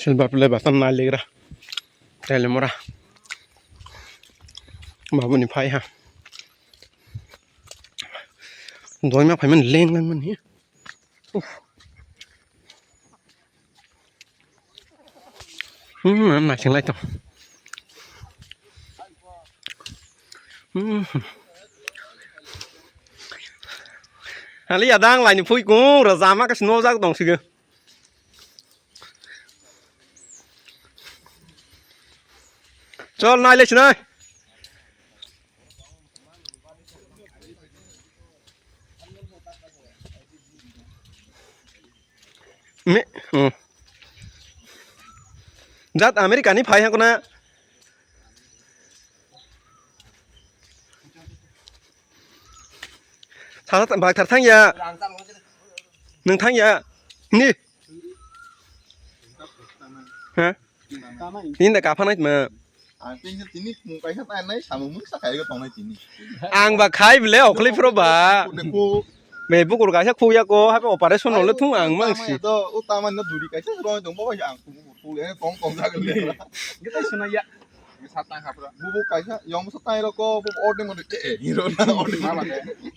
Silver play batan na legra. Telemora. Babu ni phai ha. Doi ma phai man len ngan man hi. Mà chẳng lại tao. Lý à đang lại ni phui cũng rồi ra mắt cái snow ra đồng sự. Cho nai lên này. Mẹ. Zat America ni phai ha kona. Thằng bạc thật thằng ya. Nương thằng ya. Ni. Hả? Tin tại cả phăng này mà. Ang ba khai bile okli pro ba. Mẹ bố của cái chắc phu ya cô hay bảo operation nó thung ang mang xí.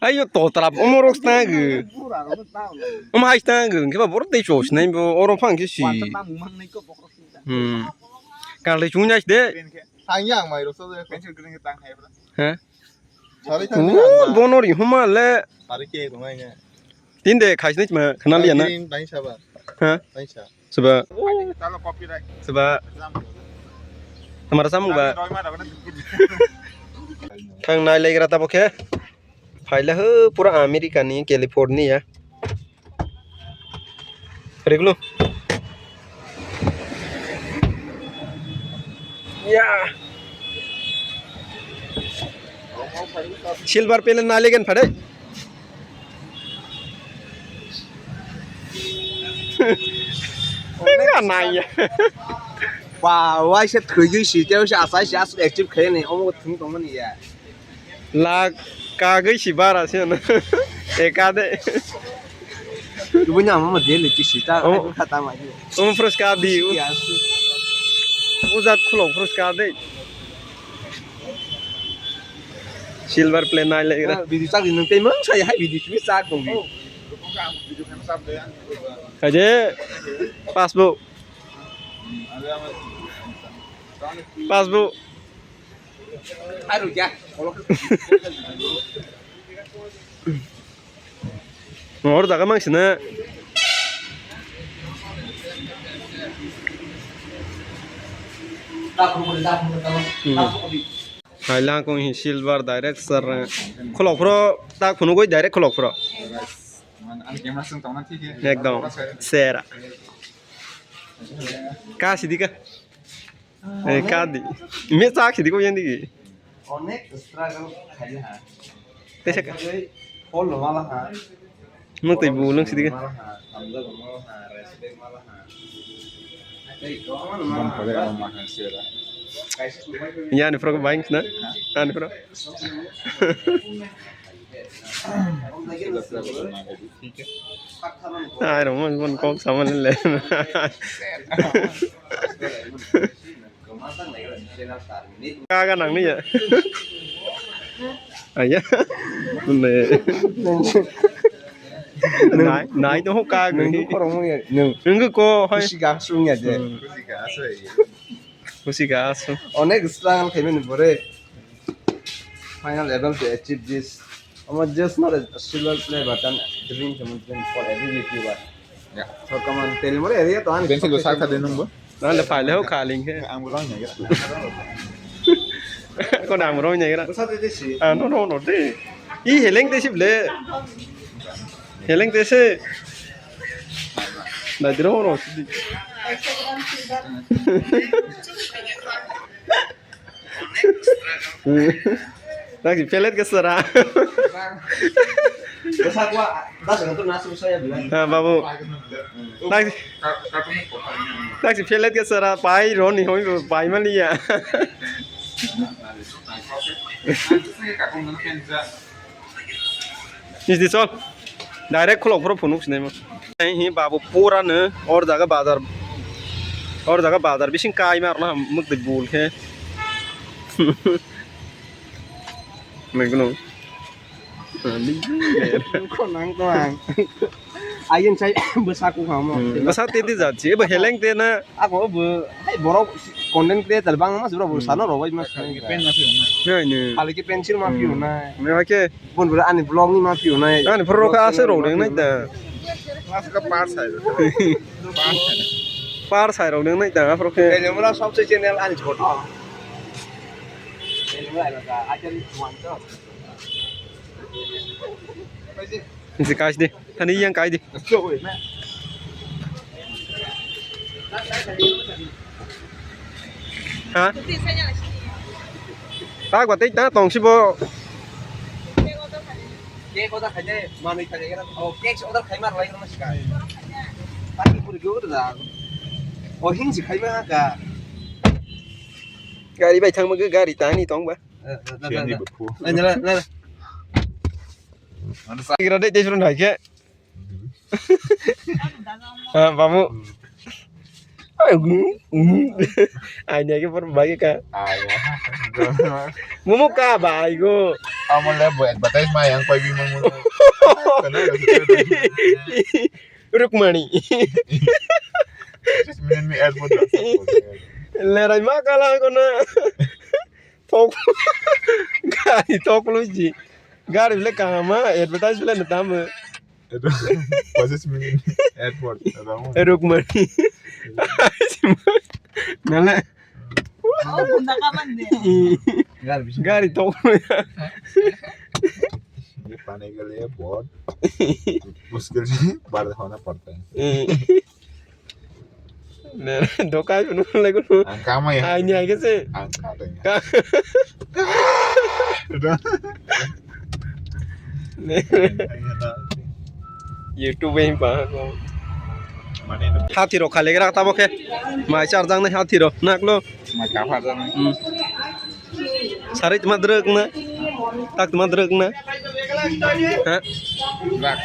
Ayo to trap omoros na gu. Hai na gu cái bảo bố tây chỗ này bố orang phang cái gì. Càng lấy chúng nhá đấy. Hả? Bố nó đi hôm mà lẽ. Tin để khai sinh mà khả năng liền á. Hả? Sebab. Sebab. Hamaरा sama ba. Thằng này lấy ra ta bokeh. Phải là hơ pura America ni California. Regulo. Yeah. Silver pelen na legen phade. Cái này. Wow, ai sẽ thử dưới xí tiêu sẽ sai sẽ sẽ chụp cái này ông có thúng tông cái gì à? Là cả cái xí ba ra xem. Eka đấy. Lu punya mama dia le xí ta kata mày. Frusca đi. Uzat khulok frusca đấy. Silver play này lấy ra. Video sao thì nó cái món sao hay video chụp sao cùng đi. Cái gì? Passbook. Passbook. Ai rồi cha? Ngồi đó cái mang xin á. Hai lang con hi silver direct sir. Khulok pro ta khunu goi direct khulok pro. Ekdom sera. Ka sidi ka. Ka di. Me sa sidi ko yendi ki. Onek struggle khai ha. Tesa ka. Hol malah ha. Mang tai bu lang sidi ka. Amda malah ha, respect malah ha. Ya ni pro ko buying na. Ani pro. Ai rồi mình con sao mình lên. Cái năng này vậy. À dạ. Này, này nó không ca người. Đừng cứ cô hay. Musiga sunya je. Musiga asu. Onek struggle khai men bore. Final level to achieve this. I'm just not a silver play button dream commitment for every YouTuber. Yeah. So come on, tell me area to an. Bensin lo sakta de number. Đó là phải lấy khả linh thế. Ang bulan ya. Con đàng rồi nhảy ra. Sao thế gì? À nó đi. Ý hệ linh thế xịp lệ. Hệ linh thế sẽ. Là nó nó đi. Lagi pelet ke sera. Besar gua, dah dengan nasi saya bilang. Ha babu. Lagi pelet ke sera pai ron ni hoi pai mali ya. Is this all? Direct khulok pro phunuk sine ma. Hi babu pura ne और जगह बाजार और जगह बाजार भी सिंह काय मारना मुक्त बोल के मैं कौन Kau nang tu ang. Ayen saya besar aku kamu. besar tadi jadi berheleng tadi na Aku borok konten creator bang mas bro sana robai mas. Pen masih mana? ini Kali ke pensil mafia na. mereka ke Pun berada ani vlog ni mafia na. ani perlu ke asal orang ni dah Masuk ke part saya. par sai orang ni dah perlu ke Kayaknya malah सबसे channel ani छोटा. Ini mulai lah ajar mantap. ini kasih deh tadi yang kasih deh Rồi mẹ. hả ta quả tích ta tổng ship bộ Kek kau tak kaya mana ikan ikan. Oh kek sudah kaya mana lagi nama sekarang. Tapi pun juga dah. Oh hing sih kaya mana ka. gari bay thang mà cứ gari tani tong ba Sian di beku. Nah, nah. kira deh dia suruh naik ya kamu hanya ke berbagi ka Ayah. mau ka ba igo Kamu lah buat advertise mah yang kau bingung mulu. Karena Rukmani just minit mi ad mulu. lerai makala kona tok gari tok lu ji gari bile kama advertise bile natam Itu proses minit airport. Rukmani nala Oh, bunda ka man din. gari tok ये पाने के लिए बहुत मुश्किल से बाहर होना पड़ता है धोखा सुनो लगे no angka mah ya hanya कैसे angka deh YouTube में पा mana itu हाथी रो खाले रखता बके माय चार जंग ने हाथी रो नाकलो macam apa tuh सारे तुम द्रक ना tak तुम द्रक ना हाँ enggak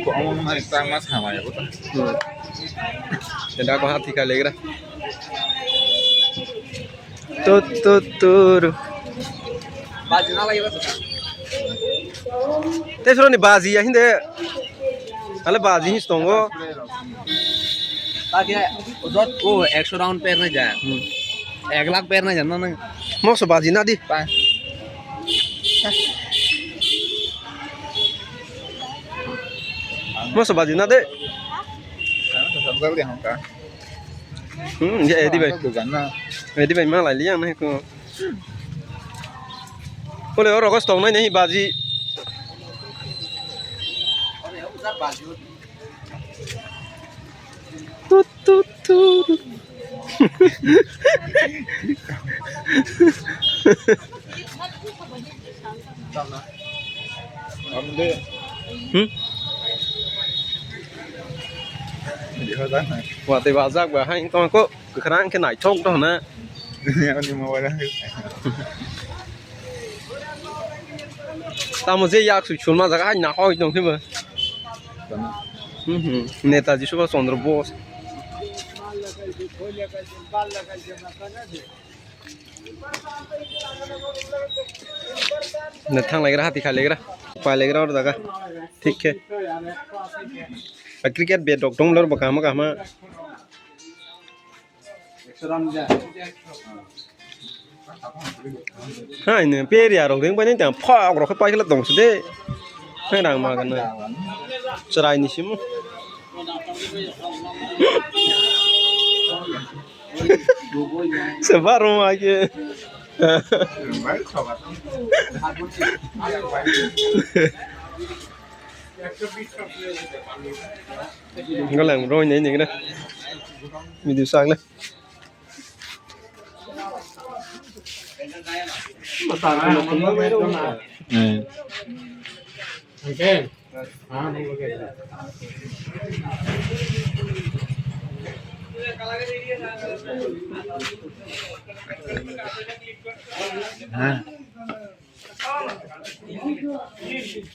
kok ngomong naik sama sama ya betul Ada aku hati kali kira. Tutur. Bazi na lagi bas. Terus ni bazi ya hindi. Kalau bazi ni stongo. Takia udot oh 100 round pair na जाए 1 lakh pair ना जाना ना Mau so bazi na di. pas Mau so bazi na de. karena sesuatu yang angka Ya di bay. karena Di bay mana lagi yang nih ko. Boleh orang kau stong ni bazi. udah bazi Tutur. kamu deh di sana Wah teh bazak bah hai kau kok kekerang ke naik chong tu na. yang di mana Tamu je yak su chulma jaga hai na hoi dong sih bah. Netaji Subhash Chandra Bose नथांग लेगरा हाथी खा लेगरा पा लेगरा और जगह ठीक है cricket बेट dog दं लर बका मा 100 round जाए hai ne peria rong ding pa ni tang phak ro kha pai la dong su de hai dang ma kan na chrai ni sim sebaru aja baik sobat nggak lang rồi nhảy nhảy cái này mình điều sang đây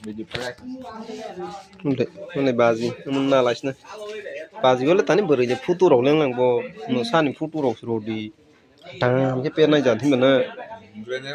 biji prek Ini bazi, ini nalas nih. बाजिगोले तानी बोरै जे फुटुराव लोंनांगौ सानि फुटुराव सुर'दि दाम जे पेनाय जाथि mono Granny,